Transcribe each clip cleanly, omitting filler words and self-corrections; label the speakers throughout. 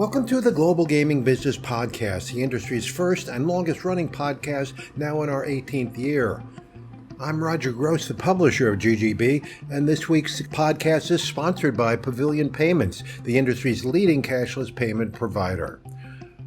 Speaker 1: Welcome to the Global Gaming Business Podcast, the industry's first and longest running podcast, now in our 18th year. I'm Roger Gross, the publisher of GGB, and this week's podcast is sponsored by Pavilion Payments, the industry's leading cashless payment provider.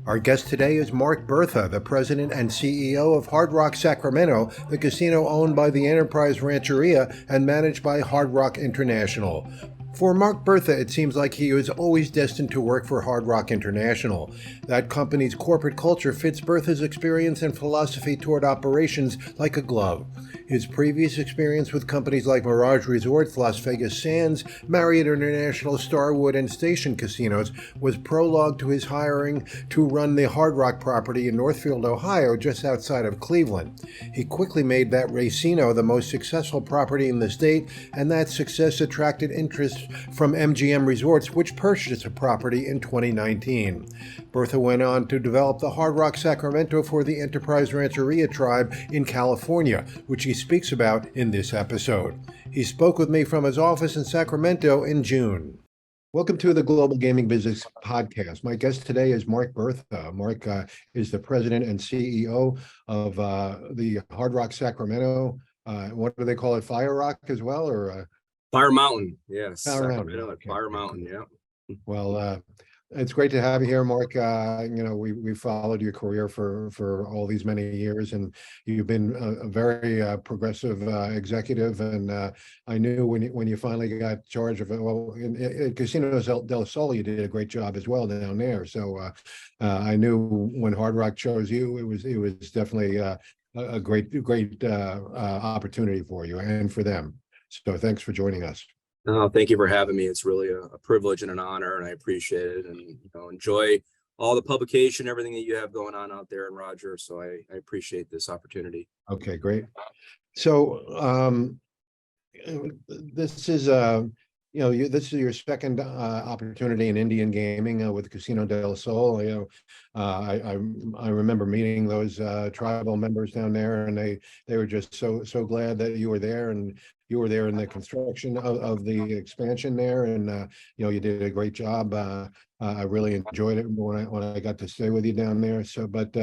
Speaker 1: Our guest today is Mark Birtha, the president and CEO of Hard Rock Sacramento, the casino owned by the Enterprise Rancheria and managed by Hard Rock International. For Mark Birtha, it seems like he was always destined to work for Hard Rock International. That company's corporate culture fits Birtha's experience and philosophy toward operations like a glove. His previous experience with companies like Mirage Resorts, Las Vegas Sands, Marriott International, Starwood, and Station Casinos was prologue to his hiring to run the Hard Rock property in Northfield, Ohio, just outside of Cleveland. He quickly made that Racino the most successful property in the state, and that success attracted interest from MGM Resorts, which purchased the property in 2019. Birtha went on to develop the Hard Rock Sacramento for the Enterprise Rancheria tribe in California, which he speaks about in this episode. He spoke with me from his office in Sacramento in June. Welcome to the Global Gaming Business Podcast. My guest today is Mark Birtha. Mark is the president and CEO of the Hard Rock Sacramento. What do they call it? Fire Rock as well, or
Speaker 2: Fire Mountain? Yes,
Speaker 1: Fire Mountain. Okay.
Speaker 2: Fire Mountain. Yeah.
Speaker 1: Well, it's great to have you here, Mark. We followed your career for all these many years, and you've been a very progressive executive. And I knew when you finally got charge of it, well, in Casinos del Sol, you did a great job as well down there. So I knew when Hard Rock chose you, it was definitely a great opportunity for you and for them. So thanks for joining us.
Speaker 2: Oh, thank you for having me. It's really a privilege and an honor, and I appreciate it. And enjoy all the publication, everything that you have going on out there, and Roger. So I appreciate this opportunity.
Speaker 1: Okay, great. So this is this is your second opportunity in Indian gaming with Casino del Sol. I remember meeting those tribal members down there, and they were just so glad that you were there, and you were there in the construction of the expansion there, and you did a great job. I really enjoyed it when I got to stay with you down there. So, but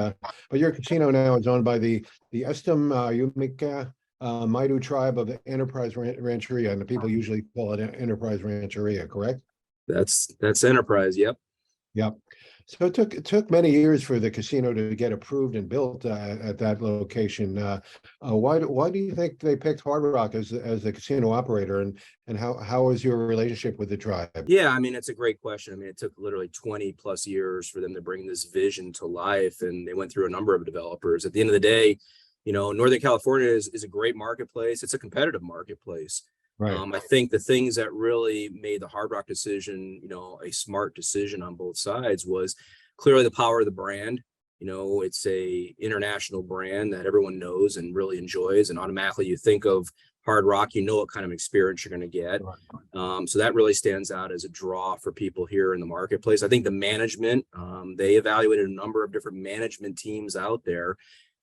Speaker 1: your casino now is owned by the Estem Yumika Maidu tribe of the Enterprise Rancheria, and the people usually call it Enterprise Rancheria, correct?
Speaker 2: That's Enterprise. Yep.
Speaker 1: Yep. So it took many years for the casino to get approved and built at that location. Why do you think they picked Hard Rock as the casino operator, and how was your relationship with the tribe?
Speaker 2: Yeah, I mean, it's a great question. I mean, it took literally 20 plus years for them to bring this vision to life, and they went through a number of developers. At the end of the day, Northern California is a great marketplace. It's a competitive marketplace.
Speaker 1: Right.
Speaker 2: I think the things that really made the Hard Rock decision, a smart decision on both sides, was clearly the power of the brand. It's a international brand that everyone knows and really enjoys, and automatically you think of Hard Rock, what kind of experience you're going to get. Right. So that really stands out as a draw for people here in the marketplace. I think the management, they evaluated a number of different management teams out there.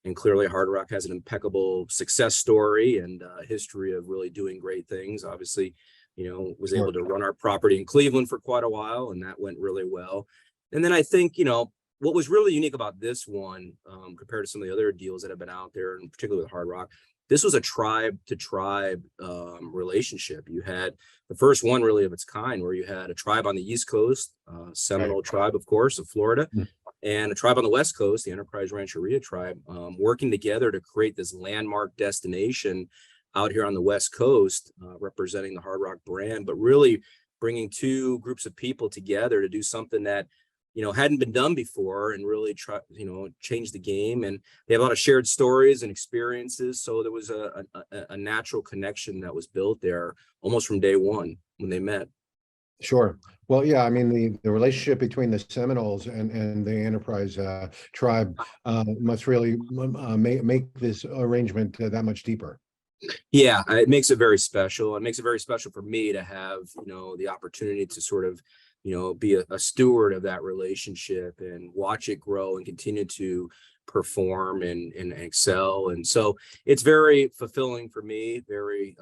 Speaker 2: And clearly, Hard Rock has an impeccable success story and a history of really doing great things. Obviously, was able to run our property in Cleveland for quite a while, and that went really well. And then I think, what was really unique about this one, compared to some of the other deals that have been out there, and particularly with Hard Rock, this was a tribe-to-tribe relationship. You had the first one really of its kind, where you had a tribe on the East Coast, Seminole tribe, of course, of Florida, and a tribe on the West Coast, the Enterprise Rancheria tribe, working together to create this landmark destination out here on the West Coast, representing the Hard Rock brand, but really bringing two groups of people together to do something that, hadn't been done before, and really change the game. And they have a lot of shared stories and experiences. So there was a natural connection that was built there almost from day one when they met.
Speaker 1: Sure. Well, yeah, I mean, the relationship between the Seminoles and the Enterprise tribe must really make this arrangement that much deeper.
Speaker 2: Yeah, it makes it very special. It makes it very special for me to have, the opportunity to sort of, be a steward of that relationship and watch it grow and continue to perform and excel. And so it's very fulfilling for me, very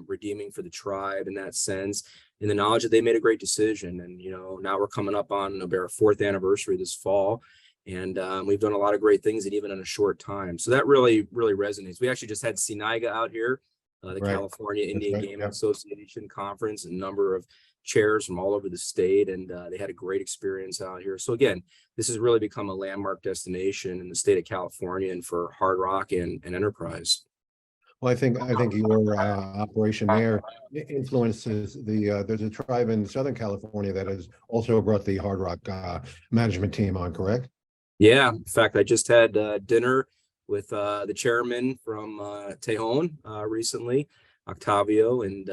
Speaker 2: redeeming for the tribe in that sense, in the knowledge that they made a great decision. And, now we're coming up on our 4th anniversary this fall. And we've done a lot of great things, and even in a short time. So that really, really resonates. We actually just had SINIGA out here, the
Speaker 1: Right.
Speaker 2: California Indian
Speaker 1: right,
Speaker 2: Gaming
Speaker 1: yeah.
Speaker 2: Association conference, a number of chairs from all over the state, and they had a great experience out here. So again, this has really become a landmark destination in the state of California and for Hard Rock and enterprise.
Speaker 1: Well, I think your operation there influences there's a tribe in Southern California that has also brought the Hard Rock management team on, correct?
Speaker 2: Yeah, in fact, I just had dinner with the chairman from Tejon recently, Octavio, and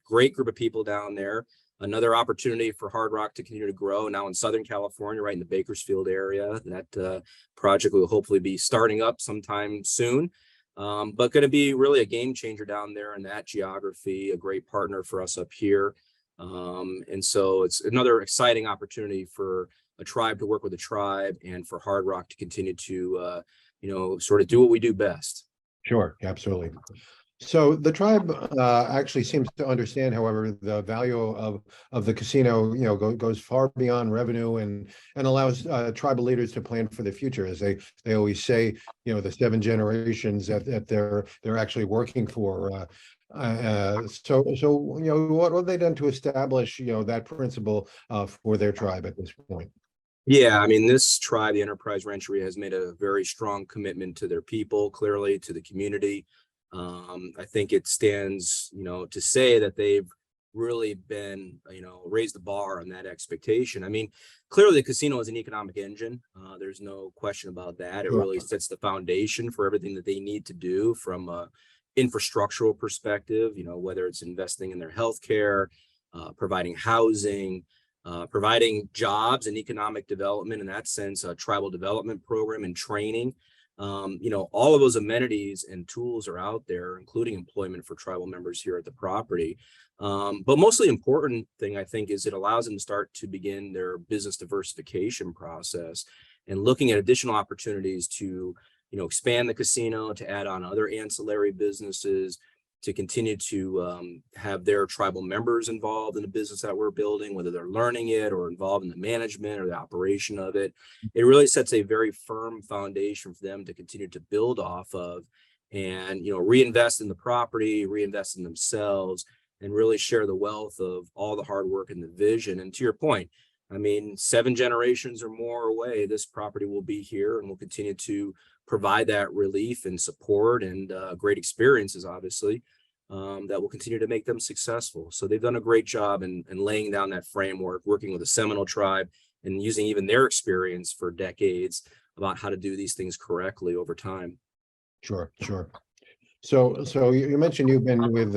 Speaker 2: great group of people down there. Another opportunity for Hard Rock to continue to grow now in Southern California, right in the Bakersfield area. That project will hopefully be starting up sometime soon, but going to be really a game changer down there in that geography, a great partner for us up here. And so it's another exciting opportunity for a tribe to work with a tribe, and for Hard Rock to continue to, sort of do what we do best.
Speaker 1: Sure, absolutely. So the tribe actually seems to understand, however, the value of the casino, goes far beyond revenue, and allows tribal leaders to plan for the future, as they always say, the 7 generations that they're actually working for. So what have they done to establish that principle for their tribe at this point?
Speaker 2: Yeah, I mean, this tribe, the Enterprise Rancheria, has made a very strong commitment to their people, clearly to the community. I think it stands, to say that they've really been, raised the bar on that expectation. I mean, clearly the casino is an economic engine. There's no question about that. It really sets the foundation for everything that they need to do from a infrastructural perspective, whether it's investing in their healthcare, providing housing, providing jobs and economic development, in that sense, a tribal development program and training. All of those amenities and tools are out there, including employment for tribal members here at the property. But mostly important thing, I think, is it allows them to start to begin their business diversification process and looking at additional opportunities to, expand the casino, to add on other ancillary businesses, to continue to have their tribal members involved in the business that we're building, whether they're learning it or involved in the management or the operation of it. It really sets a very firm foundation for them to continue to build off of, and reinvest in the property, reinvest in themselves, and really share the wealth of all the hard work and the vision. And to your point, I mean, 7 generations or more away, this property will be here, and will continue to provide that relief and support and great experiences, obviously, that will continue to make them successful. So they've done a great job in laying down that framework, working with the Seminole tribe and using even their experience for decades about how to do these things correctly over time.
Speaker 1: Sure. So you mentioned you've been with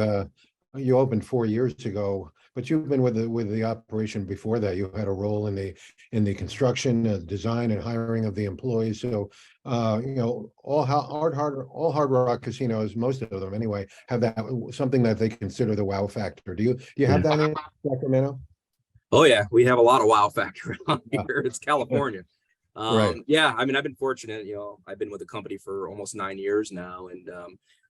Speaker 1: you opened 4 years ago, but you've been with the operation before that. You had a role in the construction, design, and hiring of the employees. So all Hard Rock casinos, most of them anyway, have that something that they consider the wow factor. Do you have that in Sacramento?
Speaker 2: Oh yeah, we have a lot of wow factor around here. It's California.
Speaker 1: Right.
Speaker 2: Yeah, I mean, I've been fortunate. I've been with the company for almost 9 years now, and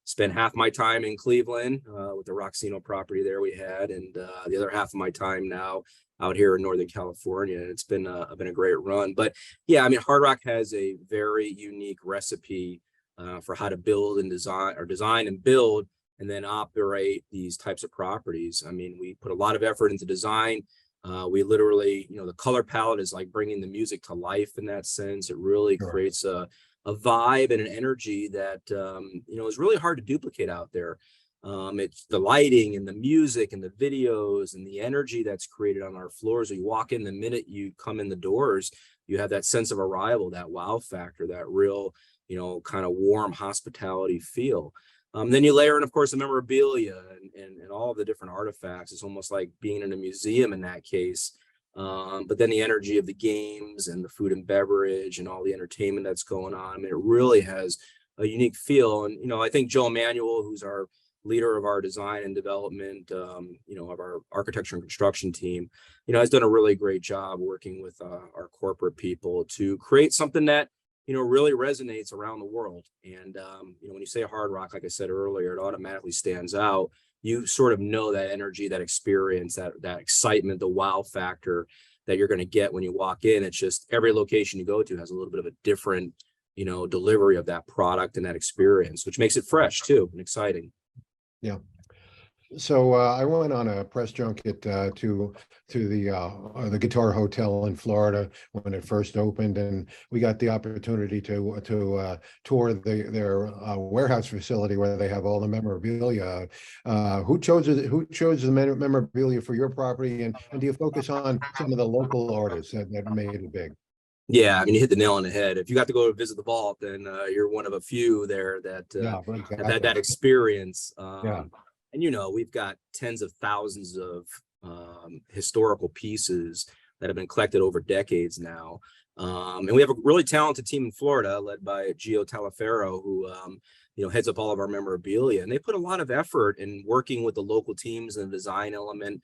Speaker 2: spent half my time in Cleveland with the Roxino property there we had, and the other half of my time now out here in Northern California. And it's been a great run. But yeah, I mean, Hard Rock has a very unique recipe for how to build and design and build and then operate these types of properties. I mean, we put a lot of effort into design. We literally, the color palette is like bringing the music to life in that sense. It really creates a vibe and an energy that, is really hard to duplicate out there. It's the lighting and the music and the videos and the energy that's created on our floors. You walk in, the minute you come in the doors, you have that sense of arrival, that wow factor, that real, kind of warm hospitality feel. Then you layer in, of course, the memorabilia and all of the different artifacts. It's almost like being in a museum in that case. But then the energy of the games and the food and beverage and all the entertainment that's going on, I mean, it really has a unique feel. And, I think Joe Emanuel, who's our leader of our design and development, of our architecture and construction team, has done a really great job working with our corporate people to create something that, really resonates around the world. And, when you say Hard Rock, like I said earlier, it automatically stands out. You sort of know that energy, that experience, that excitement, the wow factor that you're going to get when you walk in. It's just every location you go to has a little bit of a different, delivery of that product and that experience, which makes it fresh too and exciting.
Speaker 1: Yeah. So I went on a press junket to the Guitar Hotel in Florida when it first opened, and we got the opportunity to tour their warehouse facility where they have all the memorabilia. Who chose the memorabilia for your property, and do you focus on some of the local artists that made it big?
Speaker 2: Yeah, I mean, you hit the nail on the head. If you got to go visit the vault, then you're one of a few there that have had that experience.
Speaker 1: Yeah.
Speaker 2: And we've got tens of thousands of historical pieces that have been collected over decades now. And we have a really talented team in Florida led by Gio Talaferro, who heads up all of our memorabilia. And they put a lot of effort in working with the local teams and the design element,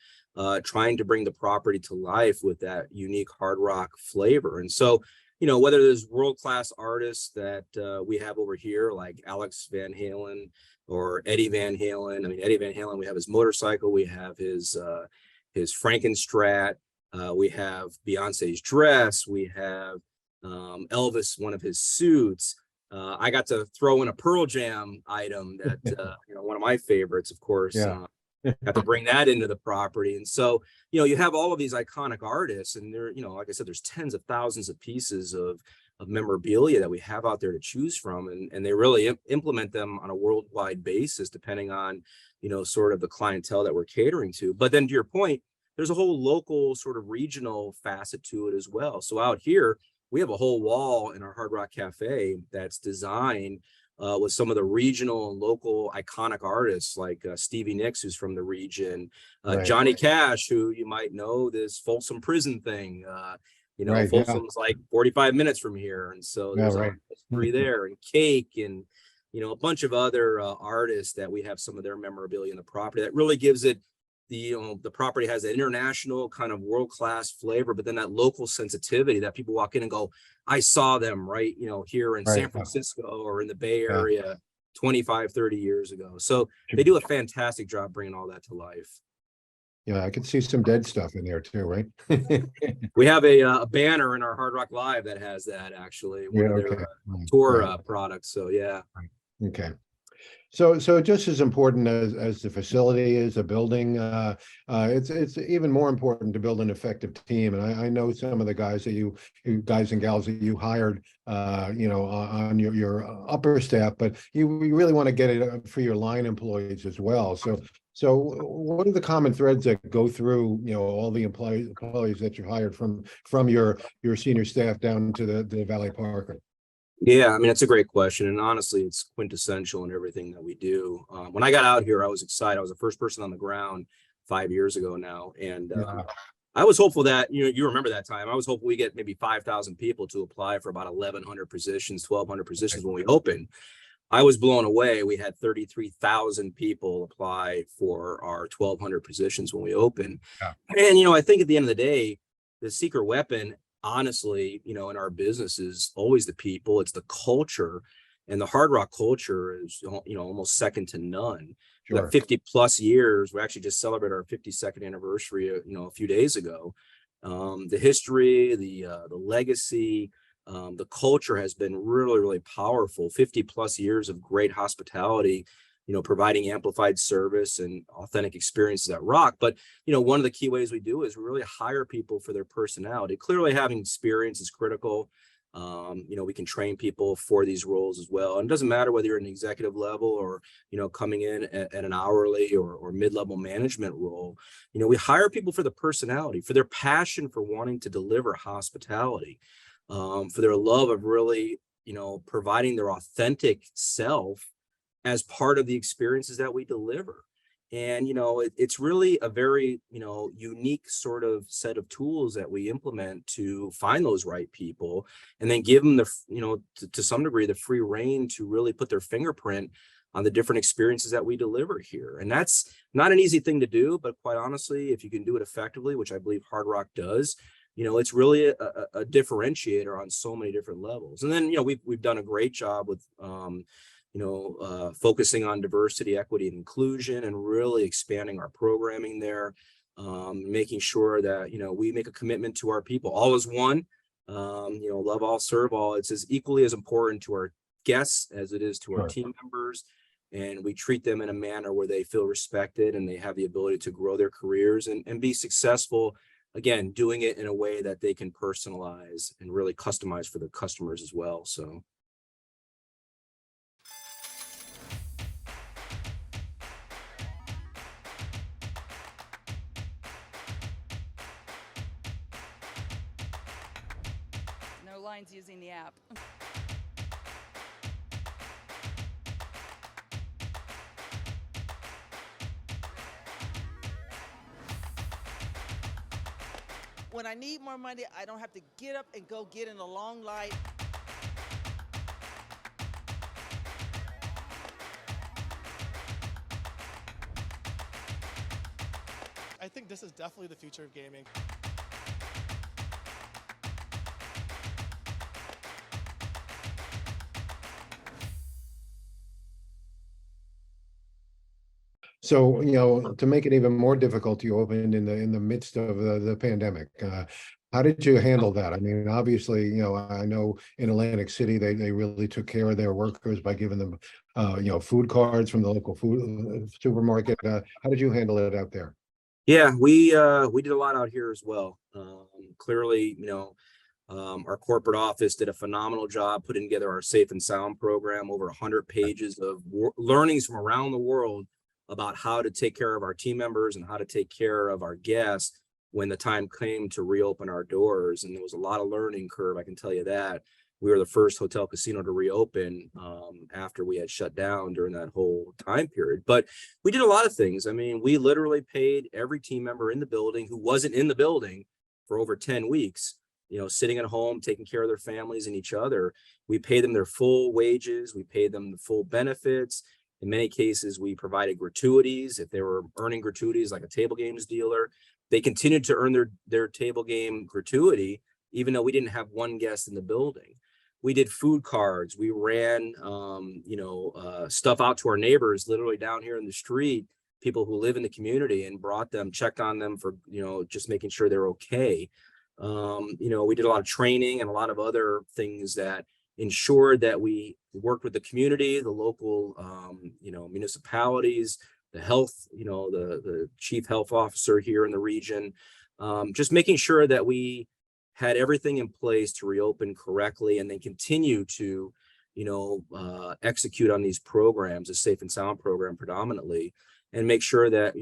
Speaker 2: trying to bring the property to life with that unique hard rock flavor. And so, whether there's world-class artists that we have over here, like Alex Van Halen or Eddie Van Halen. I mean, Eddie Van Halen, we have his motorcycle, we have his Frankenstrat, we have Beyonce's dress, we have Elvis, one of his suits. I got to throw in a Pearl Jam item that, one of my favorites, of course.
Speaker 1: Yeah.
Speaker 2: Got to bring that into the property. And so, you have all of these iconic artists, and there, like I said, there's tens of thousands of pieces of memorabilia that we have out there to choose from. And they really implement them on a worldwide basis, depending on, sort of the clientele that we're catering to. But then to your point, there's a whole local sort of regional facet to it as well. So out here, we have a whole wall in our Hard Rock Cafe that's designed with some of the regional and local iconic artists like Stevie Nicks, who's from the region,
Speaker 1: Right.
Speaker 2: Johnny Cash, who you might know, this Folsom Prison thing.
Speaker 1: Right,
Speaker 2: Folsom's like 45 minutes from here. And so there's
Speaker 1: right.
Speaker 2: a history there, and Cake, and, a bunch of other artists that we have some of their memorabilia in the property that really gives it the property has an international kind of world-class flavor, but then that local sensitivity that people walk in and go, I saw them right, here in San Francisco or in the Bay Area 25, 30 years ago. So they do a fantastic job bringing all that to life.
Speaker 1: Yeah, I can see some dead stuff in there too, right?
Speaker 2: We have a banner in our Hard Rock Live that has that, actually, one of their tour products. So yeah.
Speaker 1: Okay. So just as important as the facility is, a building, it's even more important to build an effective team. And I know some of the guys you guys and gals that you hired, on your upper staff, but you really want to get it for your line employees as well. So what are the common threads that go through, all the employees that you hired from your senior staff down to the Valet Parker?
Speaker 2: Yeah, I mean, it's a great question. And honestly, it's quintessential in everything that we do. When I got out here, I was excited. I was the first person on the ground 5 years ago now. And I was hopeful that, you remember that time, I was hopeful we get maybe 5,000 people to apply for about 1,100 positions, 1,200 positions when we opened. I was blown away. We had 33,000 people apply for our 1,200 positions when we opened. Yeah. And, I think at the end of the day, the secret weapon, honestly, in our business is always the people. It's the culture, and the Hard Rock culture is, almost second to none. Sure. 50 plus years. We actually just celebrated our 52nd anniversary, a few days ago. The history, the legacy, the culture has been really, really powerful. 50 plus years of great hospitality, providing amplified service and authentic experiences at Rock. But, one of the key ways we do is we really hire people for their personality. Clearly having experience is critical. We can train people for these roles as well. And it doesn't matter whether you're an executive level or, coming in at an hourly or mid-level management role. We hire people for the personality, for their passion for wanting to deliver hospitality, for their love of really, providing their authentic self as part of the experiences that we deliver. And, it's really a very, unique sort of set of tools that we implement to find those right people, and then give them to some degree, the free rein to really put their fingerprint on the different experiences that we deliver here. And that's not an easy thing to do, but quite honestly, if you can do it effectively, which I believe Hard Rock does, it's really a differentiator on so many different levels. And then, we've done a great job with, focusing on diversity, equity, and inclusion, and really expanding our programming there, making sure that, we make a commitment to our people. All is one, love all, serve all. It's as equally as important to our guests as it is to our team members. And we treat them in a manner where they feel respected and they have the ability to grow their careers and be successful, again, doing it in a way that they can personalize and really customize for the customers as well. So.
Speaker 3: No lines using the app.
Speaker 4: When I need more money, I don't have to get up and go get in a long line.
Speaker 5: I think this is definitely the future of gaming.
Speaker 1: So, to make it even more difficult, you opened in the midst of the pandemic. How did you handle that? I mean, obviously, I know in Atlantic City, they really took care of their workers by giving them, food cards from the local food supermarket. How did you handle it out there?
Speaker 2: Yeah, we did a lot out here as well. Clearly, our corporate office did a phenomenal job putting together our Safe and Sound program, over 100 pages of learnings from around the world about how to take care of our team members and how to take care of our guests when the time came to reopen our doors. And there was a lot of learning curve, I can tell you that. We were the first hotel casino to reopen after we had shut down during that whole time period. But we did a lot of things. I mean, we literally paid every team member in the building who wasn't in the building for over 10 weeks, sitting at home, taking care of their families and each other. We paid them their full wages. We paid them the full benefits. In many cases, we provided gratuities. If they were earning gratuities like a table games dealer, they continued to earn their table game gratuity, even though we didn't have one guest in the building. We did food cards. We ran, stuff out to our neighbors, literally down here in the street, people who live in the community, and brought them, checked on them for, just making sure they're okay. We did a lot of training and a lot of other things that ensured that we worked with the community, the local, municipalities, the health, the chief health officer here in the region, just making sure that we had everything in place to reopen correctly and then continue to, execute on these programs, a Safe and Sound program predominantly, and make sure that,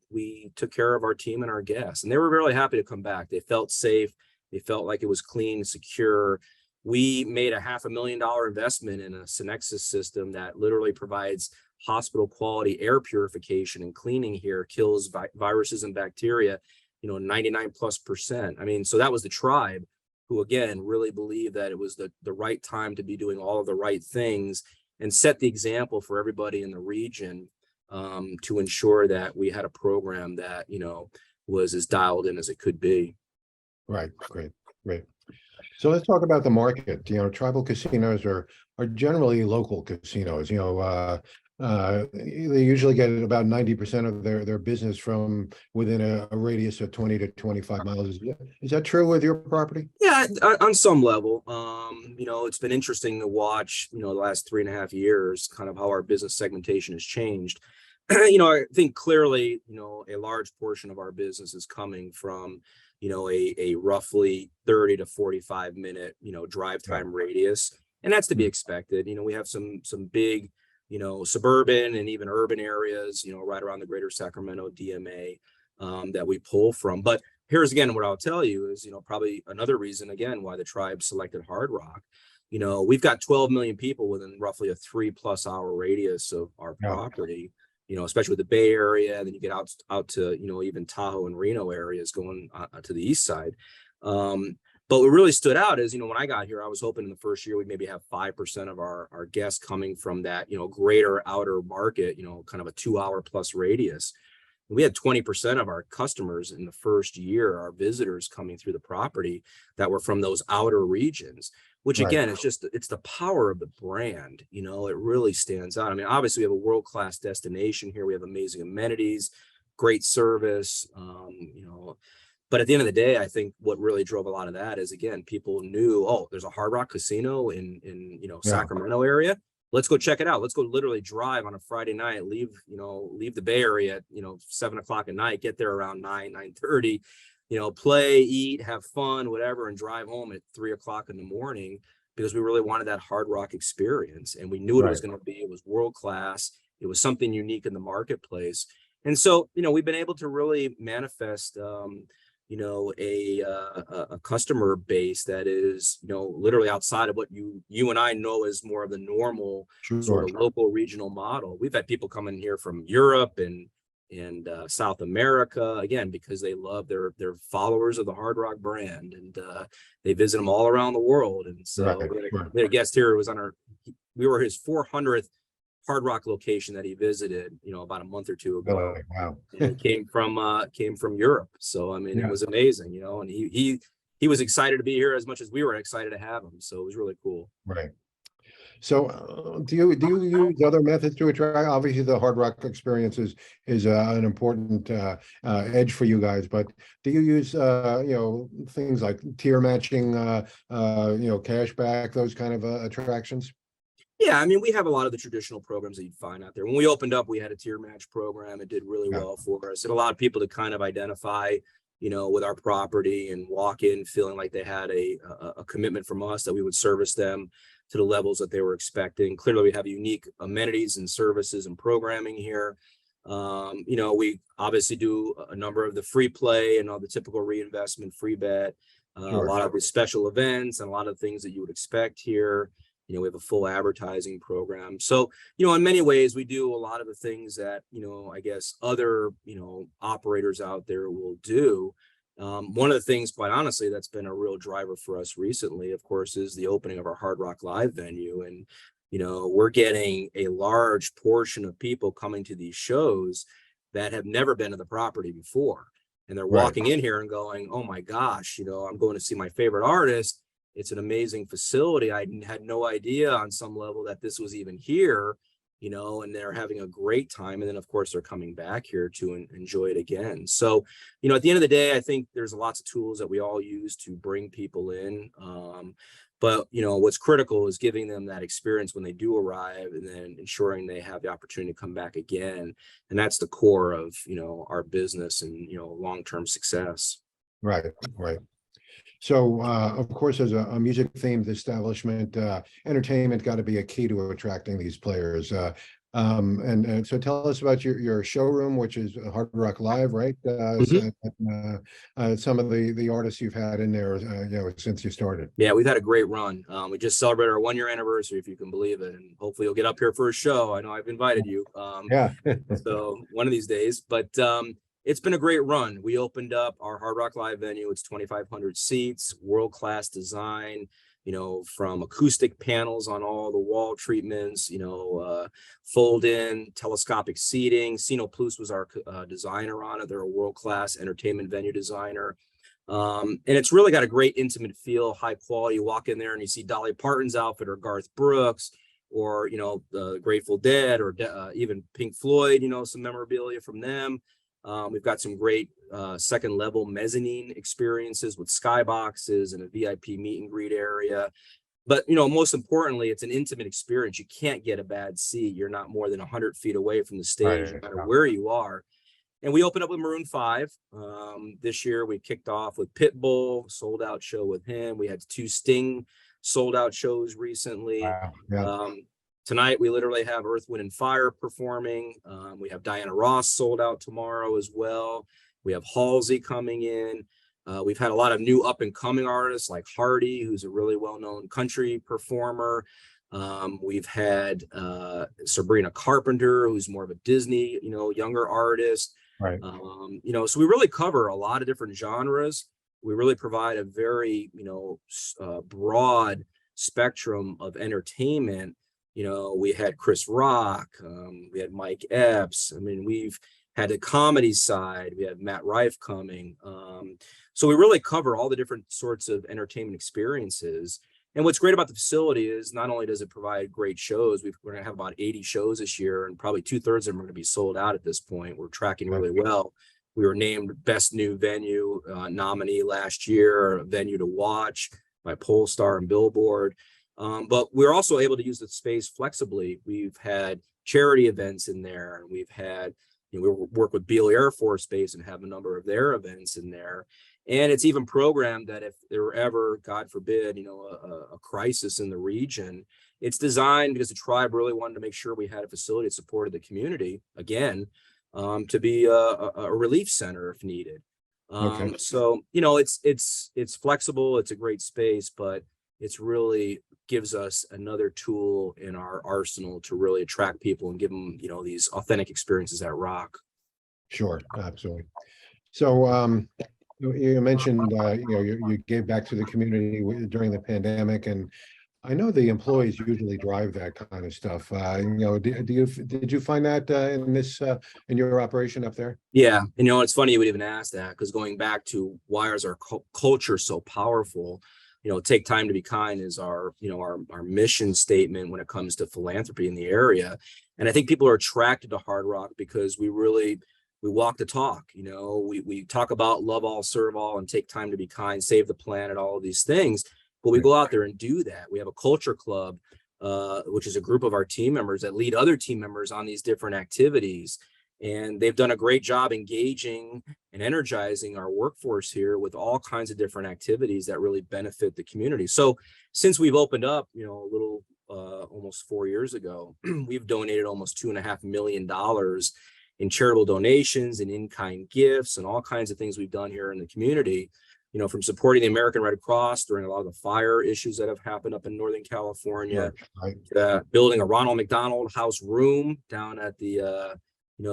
Speaker 2: we took care of our team and our guests. And they were really happy to come back. They felt safe. They felt like it was clean, secure. We made a $500,000 investment in a Synexus system that literally provides hospital quality air purification and cleaning here, kills viruses and bacteria, 99+%. I mean, so that was the tribe who, again, really believed that it was the right time to be doing all of the right things and set the example for everybody in the region, to ensure that we had a program that, was as dialed in as it could be.
Speaker 1: Right. Great. So let's talk about the market. Tribal casinos are generally local casinos. They usually get about 90% of their business from within a radius of 20 to 25 miles. Is that true with your property?
Speaker 2: Yeah, on some level. It's been interesting to watch, the last 3.5 years, kind of how our business segmentation has changed. I think clearly, a large portion of our business is coming from, a roughly 30 to 45 minute, drive time radius. And that's to be expected. We have some big, suburban and even urban areas, right around the greater Sacramento DMA, that we pull from. But here's again, what I'll tell you is, probably another reason, again, why the tribe selected Hard Rock. We've got 12 million people within roughly a 3+ hour radius of our property. Especially with the Bay Area, and then you get out to, even Tahoe and Reno areas going to the east side. But what really stood out is, when I got here, I was hoping in the first year we'd maybe have 5% of our guests coming from that, greater outer market, kind of a 2 hour plus radius. We had 20% of our customers in the first year, our visitors coming through the property, that were from those outer regions, which
Speaker 1: Right.
Speaker 2: again, it's the power of the brand. It really stands out. I mean, obviously we have a world-class destination here. We have amazing amenities, great service, but at the end of the day, I think what really drove a lot of that is, again, people knew, oh, there's a Hard Rock casino in
Speaker 1: Yeah.
Speaker 2: Sacramento area. Let's go check it out. Let's go literally drive on a Friday night, leave the Bay Area at 7 o'clock at night, get there around 9:30, play, eat, have fun, whatever, and drive home at 3 o'clock in the morning, because we really wanted that Hard Rock experience. And we knew what it was
Speaker 1: Right.
Speaker 2: going to be. It was world class. It was something unique in the marketplace. And so, we've been able to really manifest a customer base that is, literally outside of what you and I know as more of the normal
Speaker 1: Sure.
Speaker 2: sort of local regional model. We've had people come in here from Europe and South America, again, because they love they're followers of the Hard Rock brand, and they visit them all around the world. And so
Speaker 1: Right.
Speaker 2: we had a guest here who was we were his 400th Hard Rock location that he visited, about a month or two ago.
Speaker 1: Really? Wow.
Speaker 2: And he came from Europe. So I mean,
Speaker 1: Yeah.
Speaker 2: it was amazing, and he was excited to be here as much as we were excited to have him. So it was really cool.
Speaker 1: Right. So, do you use other methods to attract? Obviously, the Hard Rock experience is an important edge for you guys. But do you use things like tier matching, cash back, those kind of attractions?
Speaker 2: Yeah, I mean, we have a lot of the traditional programs that you'd find out there. When we opened up, we had a tier match program. It did really
Speaker 1: Yeah.
Speaker 2: well for us. It allowed people to kind of identify, with our property and walk in feeling like they had a commitment from us, that we would service them to the levels that they were expecting. Clearly, we have unique amenities and services and programming here. We obviously do a number of the free play and all the typical reinvestment, free bet,
Speaker 1: Sure.
Speaker 2: a lot of the special events, and a lot of things that you would expect here. We have a full advertising program. So, in many ways, we do a lot of the things that, I guess other, operators out there will do. One of the things, quite honestly, that's been a real driver for us recently, of course, is the opening of our Hard Rock Live venue. And, we're getting a large portion of people coming to these shows that have never been to the property before. And they're
Speaker 1: Right.
Speaker 2: walking in here and going, oh my gosh, I'm going to see my favorite artist. It's an amazing facility. I had no idea on some level that this was even here, and they're having a great time. And then, of course, they're coming back here to enjoy it again. So, at the end of the day, I think there's lots of tools that we all use to bring people in. But, what's critical is giving them that experience when they do arrive, and then ensuring they have the opportunity to come back again. And that's the core of, our business and, long-term success.
Speaker 1: Right. Right. So, of course, as a music-themed establishment, entertainment got to be a key to attracting these players. And so tell us about your showroom, which is Hard Rock Live, right? Some of the artists you've had in there, since you started.
Speaker 2: Yeah, we've had a great run. We just celebrated our 1-year anniversary, if you can believe it. And hopefully you'll get up here for a show. I know I've invited you.
Speaker 1: Yeah.
Speaker 2: So one of these days, but it's been a great run. We opened up our Hard Rock Live venue. It's 2,500 seats, world-class design, from acoustic panels on all the wall treatments, fold-in telescopic seating. Sino Plus was our designer on it. They're a world-class entertainment venue designer. And it's really got a great intimate feel, high quality. You walk in there and you see Dolly Parton's outfit, or Garth Brooks, or, the Grateful Dead, or even Pink Floyd, some memorabilia from them. We've got some great second level mezzanine experiences with skyboxes and a VIP meet and greet area. But, most importantly, it's an intimate experience. You can't get a bad seat. You're not more than 100 feet away from the stage, no matter where you are. And we opened up with Maroon 5. This year, we kicked off with Pitbull, sold out show with him. We had 2 Sting sold out shows recently.
Speaker 1: Wow. Yeah.
Speaker 2: Tonight, we literally have Earth, Wind, and Fire performing. We have Diana Ross sold out tomorrow as well. We have Halsey coming in. We've had a lot of new up-and-coming artists like Hardy, who's a really well-known country performer. We've had Sabrina Carpenter, who's more of a Disney, younger artist.
Speaker 1: Right.
Speaker 2: So we really cover a lot of different genres. We really provide a very, broad spectrum of entertainment. We had Chris Rock, we had Mike Epps. I mean, we've had the comedy side. We had Matt Rife coming. So we really cover all the different sorts of entertainment experiences. And what's great about the facility is not only does it provide great shows, we're going to have about 80 shows this year, and probably 2/3 of them are going to be sold out at this point. We're tracking really well. We were named Best New Venue nominee last year, a venue to watch by Polestar and Billboard. But we're also able to use the space flexibly. We've had charity events in there. We've had, we work with Beale Air Force Base and have a number of their events in there. And it's even programmed that if there were ever, God forbid, a crisis in the region, it's designed because the tribe really wanted to make sure we had a facility that supported the community, again, to be a relief center if needed. So, it's flexible. It's a great space, but it's really gives us another tool in our arsenal to really attract people and give them, these authentic experiences at Rock.
Speaker 1: Sure, absolutely. So you mentioned, you gave back to the community during the pandemic, and I know the employees usually drive that kind of stuff. Did you find that in your operation up there?
Speaker 2: Yeah, it's funny you would even ask that, because going back to why is our culture so powerful? Take time to be kind is our mission statement when it comes to philanthropy in the area. And I think people are attracted to Hard Rock because we walk the talk. We talk about love all, serve all, and take time to be kind, save the planet, all of these things. But we go out there and do that. We have a culture club, which is a group of our team members that lead other team members on these different activities. And they've done a great job engaging and energizing our workforce here with all kinds of different activities that really benefit the community. So since we've opened up, a little almost 4 years ago, we've donated almost $2.5 million in charitable donations and in-kind gifts and all kinds of things we've done here in the community, from supporting the American Red Cross during a lot of the fire issues that have happened up in Northern California, building a Ronald McDonald House room down at the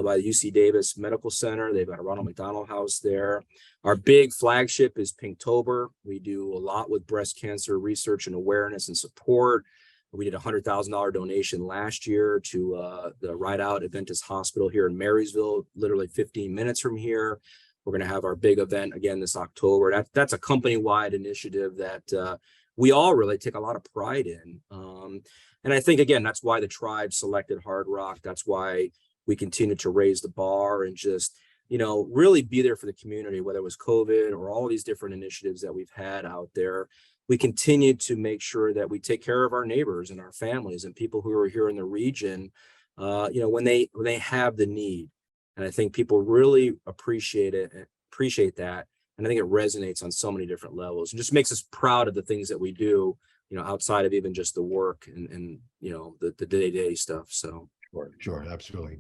Speaker 2: by the UC Davis Medical Center. They've got a Ronald McDonald House there. Our big flagship is Pinktober. We do a lot with breast cancer research and awareness and support. We did a $100,000 donation last year to the Ride Out Adventist Hospital here in Marysville, literally 15 minutes from here. We're going to have our big event again this October. That's a company-wide initiative that we all really take a lot of pride in. And I think, again, that's why the tribe selected Hard Rock. That's why we continue to raise the bar and just, really be there for the community, whether it was COVID or all these different initiatives that we've had out there. We continue to make sure that we take care of our neighbors and our families and people who are here in the region, when they have the need. And I think people really appreciate that. And I think it resonates on so many different levels and just makes us proud of the things that we do, outside of even just the work and the day-to-day stuff. So.
Speaker 1: Sure, absolutely.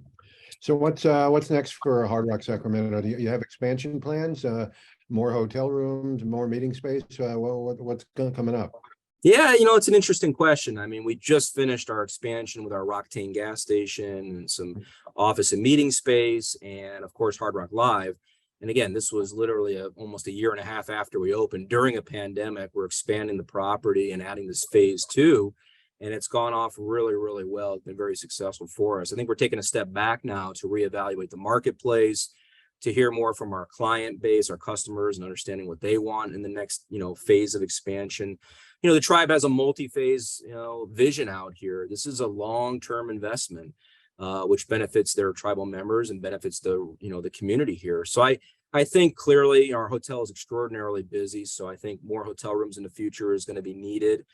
Speaker 1: So what's next for Hard Rock Sacramento? Do you have expansion plans? More hotel rooms, more meeting space? What's coming up?
Speaker 2: Yeah, it's an interesting question. I mean, we just finished our expansion with our Rocktain gas station and some office and meeting space, and of course, Hard Rock Live. And again, this was literally almost a year and a half after we opened. During a pandemic, we're expanding the property and adding this phase 2. And it's gone off really, really well. It's been very successful for us. I think we're taking a step back now to reevaluate the marketplace, to hear more from our client base, our customers, and understanding what they want in the next, phase of expansion. The tribe has a multi-phase, vision out here. This is a long-term investment, which benefits their tribal members and benefits the community here. So I think clearly our hotel is extraordinarily busy. So I think more hotel rooms in the future is going to be needed.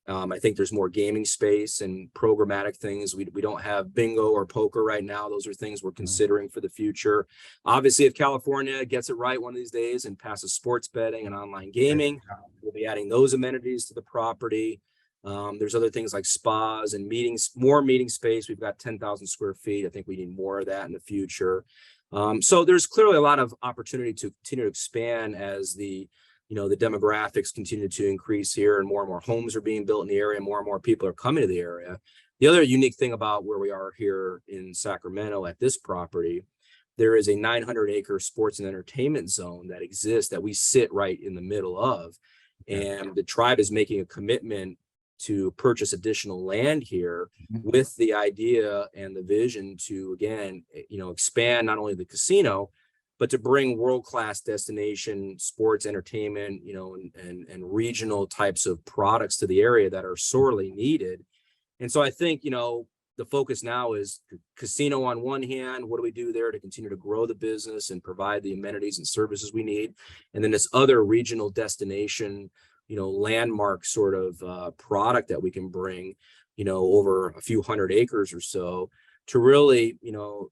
Speaker 2: I think there's more gaming space and programmatic things. We don't have bingo or poker right now. Those are things we're considering for the future. Obviously, if California gets it right one of these days and passes sports betting and online gaming, we'll be adding those amenities to the property. There's other things like spas and meetings, more meeting space. We've got 10,000 square feet. I think we need more of that in the future. So there's clearly a lot of opportunity to continue to expand as the demographics continue to increase here and more homes are being built in the area and more people are coming to the area. The other unique thing about where we are here in Sacramento at this property, there is a 900-acre sports and entertainment zone that exists that we sit right in the middle of. And the tribe is making a commitment to purchase additional land here with the idea and the vision to, again, expand not only the casino, but to bring world-class destination sports entertainment, and regional types of products to the area that are sorely needed. And so I think, the focus now is casino on one hand. What do we do there to continue to grow the business and provide the amenities and services we need? And then this other regional destination, landmark sort of product that we can bring, over a few hundred acres or so to really,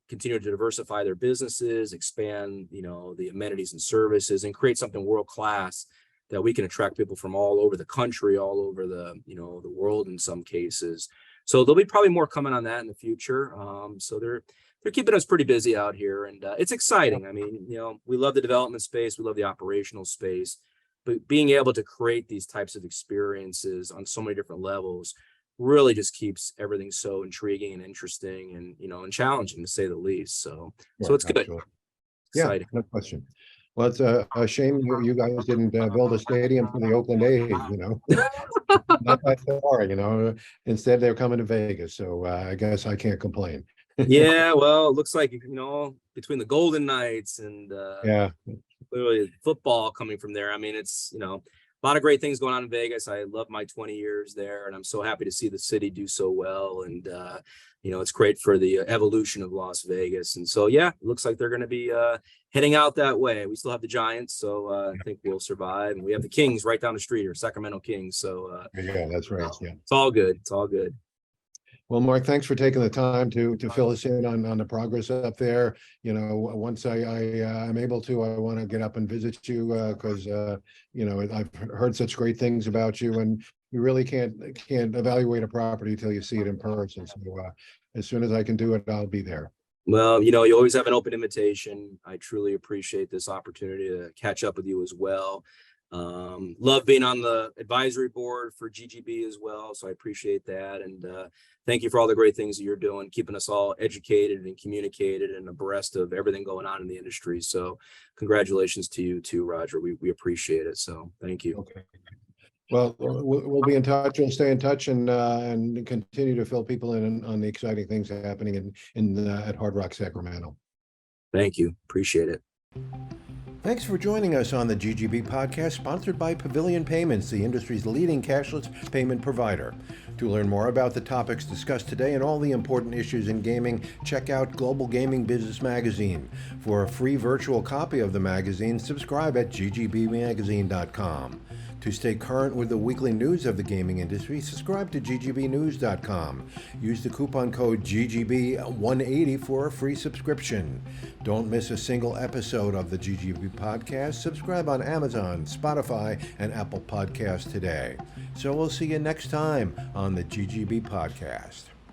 Speaker 2: continue to diversify their businesses, expand, the amenities and services, and create something world-class that we can attract people from all over the country, all over the, the world in some cases. So there'll be probably more coming on that in the future. So they're keeping us pretty busy out here, and it's exciting. I mean, we love the development space, we love the operational space, but being able to create these types of experiences on so many different levels really just keeps everything so intriguing and interesting and, and challenging to say the least. So it's good.
Speaker 1: Absolutely. Yeah, no question. Well, it's a shame you guys didn't build a stadium for the Oakland A's, not that far, instead they're coming to Vegas. So I guess I can't complain.
Speaker 2: Yeah, well, it looks like, between the Golden Knights and clearly football coming from there. I mean, it's, a lot of great things going on in Vegas. I love my 20 years there, and I'm so happy to see the city do so well. And, it's great for the evolution of Las Vegas. And so, yeah, it looks like they're going to be heading out that way. We still have the Giants, so I think we'll survive. And we have the Kings right down the street here, Sacramento Kings. So,
Speaker 1: yeah, that's right. Yeah,
Speaker 2: it's all good. It's all good.
Speaker 1: Well, Mark, thanks for taking the time to fill us in on the progress up there. Once I'm able to, I want to get up and visit you because I've heard such great things about you, and you really can't evaluate a property till you see it in person. So as soon as I can do it, I'll be there.
Speaker 2: Well, you always have an open invitation. I truly appreciate this opportunity to catch up with you as well. Love being on the advisory board for GGB as well, so I appreciate that, and thank you for all the great things that you're doing, keeping us all educated and communicated and abreast of everything going on in the industry. So congratulations to you too, Roger. We appreciate it, so thank you.
Speaker 1: Okay. Well, we'll be in touch. We'll stay in touch and continue to fill people in on the exciting things happening at Hard Rock Sacramento.
Speaker 2: Thank you. Appreciate it.
Speaker 1: Thanks for joining us on the GGB Podcast, sponsored by Pavilion Payments, the industry's leading cashless payment provider. To learn more about the topics discussed today and all the important issues in gaming, check out Global Gaming Business Magazine. For a free virtual copy of the magazine, subscribe at ggbmagazine.com. To stay current with the weekly news of the gaming industry, subscribe to ggbnews.com. Use the coupon code GGB180 for a free subscription. Don't miss a single episode of the GGB Podcast. Subscribe on Amazon, Spotify, and Apple Podcasts today. So we'll see you next time on the GGB Podcast.